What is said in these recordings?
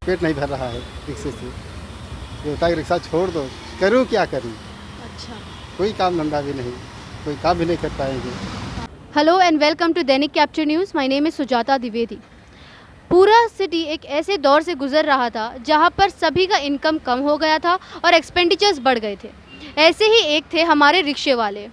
पेट नहीं भर रहा है रिक्शे से। ये होता है कि रिक्शा छोड़ दो, करूँ क्या करूँ, अच्छा। कोई काम धंधा भी नहीं, कोई काम भी नहीं कर पाएंगे। Hello and welcome to Dainik capture news. My name is Sujata Dwivedi. पूरा सिटी एक ऐसे दौर से गुजर रहा था जहां पर सभी का इनकम कम हो गया था और एक्सपेंडिचर्स बढ़ गए थे। ऐसे ही एक थे हमारे रिक्शे वाले।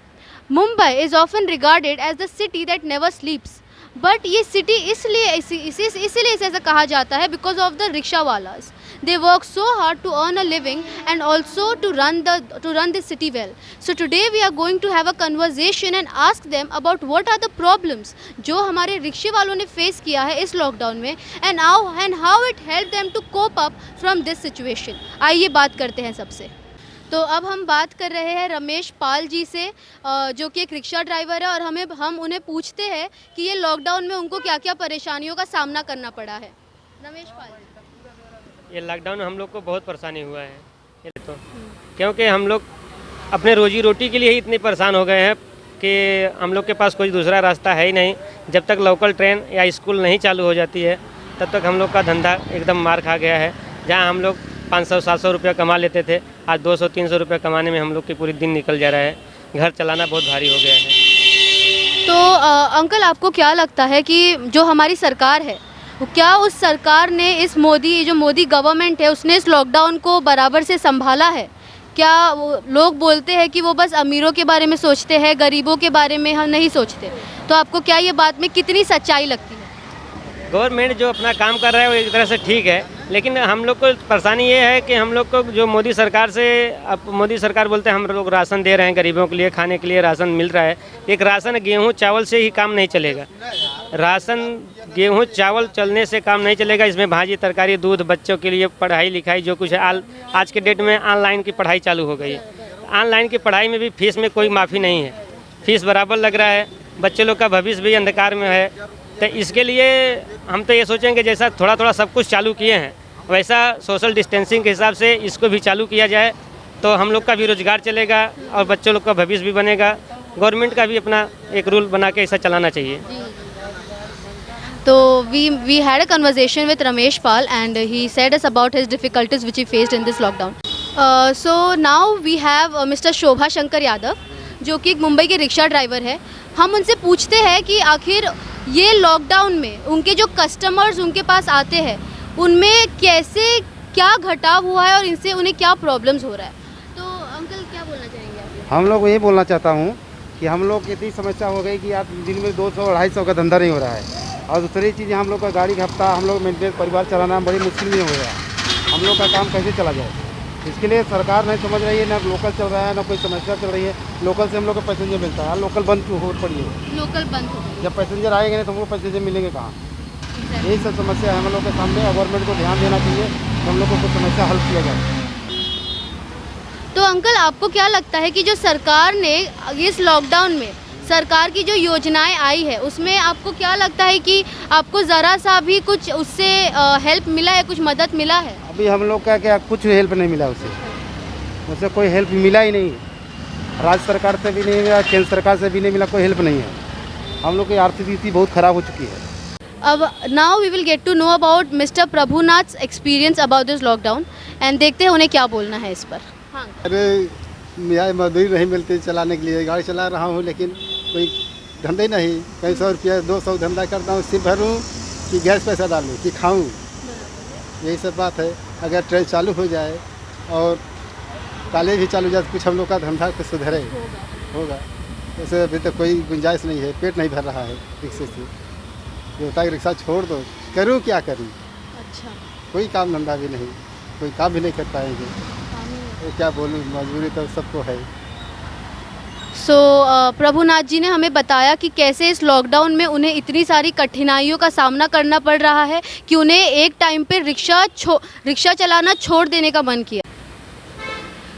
Mumbai is often regarded as the city that never sleeps, but ये सिटी इसलिए इसीलिए इसे ऐसा कहा जाता है because of the rickshaw wallahs. They work so hard to earn a living and also to run the city well. So today we are going to have a conversation and ask them about what are the problems जो हमारे रिक्शे वालों ने face किया है इस lockdown में and how it helped them to cope up from this situation. आइए बात करते हैं सबसे। तो अब हम बात कर रहे हैं रमेश पाल जी से, जो कि एक रिक्शा ड्राइवर है, और हम उन्हें पूछते हैं कि ये लॉकडाउन में उनको क्या क्या परेशानियों का सामना करना पड़ा है। रमेश पाल जी, ये लॉकडाउन में हम लोग को बहुत परेशानी हुआ है ये तो, क्योंकि हम लोग अपने रोजी रोटी के लिए ही इतने परेशान हो गए हैं कि हम लोग के पास कोई दूसरा रास्ता है ही नहीं। जब तक लोकल ट्रेन या स्कूल नहीं चालू हो जाती है तब तक हम लोग का धंधा एकदम मार खा गया है। जहां हम लोग 500-700 रुपया कमा लेते थे, आज 200-300 रुपया कमाने में हम लोग की पूरी दिन निकल जा रहा है। घर चलाना बहुत भारी हो गया है। तो अंकल, आपको क्या लगता है कि जो हमारी सरकार है, क्या उस सरकार ने जो मोदी गवर्नमेंट है उसने इस लॉकडाउन को बराबर से संभाला है? क्या लोग बोलते हैं कि वो बस अमीरों के बारे में सोचते हैं, गरीबों के बारे में हम नहीं सोचते, तो आपको क्या ये बात में कितनी सच्चाई लगती है? गवर्नमेंट जो अपना काम कर रहा है वो एक तरह से ठीक है, लेकिन हम लोग को परेशानी ये है कि हम लोग को जो मोदी सरकार से, अब मोदी सरकार बोलते हैं हम लोग राशन दे रहे हैं, गरीबों के लिए खाने के लिए राशन मिल रहा है। एक राशन गेहूं चावल से ही काम नहीं चलेगा। राशन गेहूं चावल चलने से काम नहीं चलेगा। इसमें भाजी तरकारी दूध, बच्चों के लिए पढ़ाई लिखाई जो कुछ है, आज के डेट में ऑनलाइन की पढ़ाई चालू हो गई है। ऑनलाइन की पढ़ाई में भी फीस में कोई माफ़ी नहीं है, फीस बराबर लग रहा है। बच्चे लोग का भविष्य भी अंधकार में है। तो इसके लिए हम तो ये सोचेंगे जैसा थोड़ा थोड़ा सब कुछ चालू किए हैं वैसा सोशल डिस्टेंसिंग के हिसाब से इसको भी चालू किया जाए तो हम लोग का भी रोजगार चलेगा और बच्चों लोग का भविष्य भी बनेगा। गवर्नमेंट का भी अपना एक रूल बना के ऐसा चलाना चाहिए। तो we had a conversation with Ramesh Pal and he said us about his difficulties which he faced in this lockdown. So now we have Mr. शोभा शंकर यादव, जो कि एक मुंबई के रिक्शा ड्राइवर है। हम उनसे पूछते हैं कि आखिर ये लॉकडाउन में उनके जो कस्टमर्स उनके पास आते हैं उनमें कैसे क्या घटाव हुआ है और इनसे उन्हें क्या प्रॉब्लम्स हो रहा है। तो अंकल, क्या बोलना चाहेंगे आप? हम लोग यही बोलना चाहता हूँ कि हम लोग की इतनी समस्या हो गई कि आज दिन में 200-250 का धंधा नहीं हो रहा है। और दूसरी चीज़, हम लोग का गाड़ी का हफ्ता, हम लोग मेंटेनेंस परिवार चलाना बड़ी मुश्किल में हो गया है। हम लोग का काम कैसे चला जाए, इसके लिए सरकार नहीं समझ रही है। ना लोकल चल रहा है, ना कोई समस्या चल रही है। लोकल से हम लोग को पैसेंजर मिलता है, लोकल बंद हो पड़ी है। लोकल बंद हो गई। जब पैसेंजर आएंगे नहीं तो हमको पैसेंजर मिलेंगे कहाँ? यही सब समस्या है हम लोग के सामने। गवर्नमेंट को ध्यान देना चाहिए तो हम लोग को कुछ समस्या हल किया जाए। तो अंकल, आपको क्या लगता है कि जो सरकार ने इस लॉकडाउन में सरकार की जो योजनाएं आई है उसमें आपको क्या लगता है कि आपको ज़रा सा भी कुछ उससे हेल्प मिला है, कुछ मदद मिला है? अभी हम लोग का क्या कुछ हेल्प नहीं मिला उससे कोई हेल्प मिला ही नहीं। राज्य सरकार से भी नहीं मिला, केंद्र सरकार से भी नहीं मिला, कोई हेल्प नहीं है। हम लोग की आर्थिक स्थिति बहुत ख़राब हो चुकी है। अब now we will get to know about mister Prabhunath experience about this lockdown and देखते हैं उन्हें क्या बोलना है इस पर। हाँ। अरे मेरा मजदूरी नहीं मिलती चलाने के लिए, गाड़ी चला रहा हूँ लेकिन कोई धंधे नहीं। कहीं 100 रुपया 200 धंधा करता हूँ, सिर्फ भरूँ कि गैस पैसा डालूँ कि खाऊँ, यही सब बात है। अगर ट्रेन चालू हो जाए और कॉलेज भी चालू हो जाए तो कुछ हम लोग का धंधा कुछ सुधरे होगा। वैसे अभी तक कोई गुंजाइश नहीं है, पेट नहीं भर रहा है रिक्शे से। ये होता है कि रिक्शा छोड़ दो, करूँ क्या करूँ, अच्छा। कोई काम धंधा भी नहीं, कोई काम भी नहीं कर पाएंगे। तो क्या बोलूँ, मजबूरी तो सबको है। सो प्रभुनाथ जी ने हमें बताया कि कैसे इस लॉकडाउन में उन्हें इतनी सारी कठिनाइयों का सामना करना पड़ रहा है कि उन्हें एक टाइम पे रिक्शा चलाना छोड़ देने का मन किया।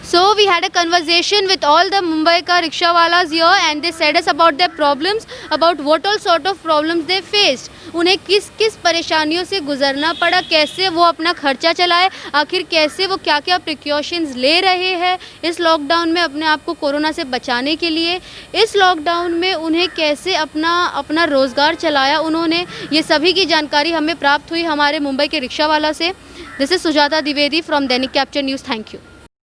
So we had a conversation with all the Mumbai ka rickshaw walas here and they said us about their problems, about what all sort of problems they faced. उन्हें किस किस परेशानियों से गुजरना पड़ा, कैसे वो अपना खर्चा चलाए, आखिर कैसे वो क्या क्या प्रिकॉशंस ले रहे हैं इस लॉकडाउन में अपने आप को कोरोना से बचाने के लिए, इस लॉकडाउन में उन्हें कैसे अपना रोज़गार चलाया उन्होंने, ये सभी की जानकारी हमें प्राप्त हुई हमारे मुंबई के रिक्शा वाला से। This is Sujata Dwivedi from Dainik capture news. Thank you.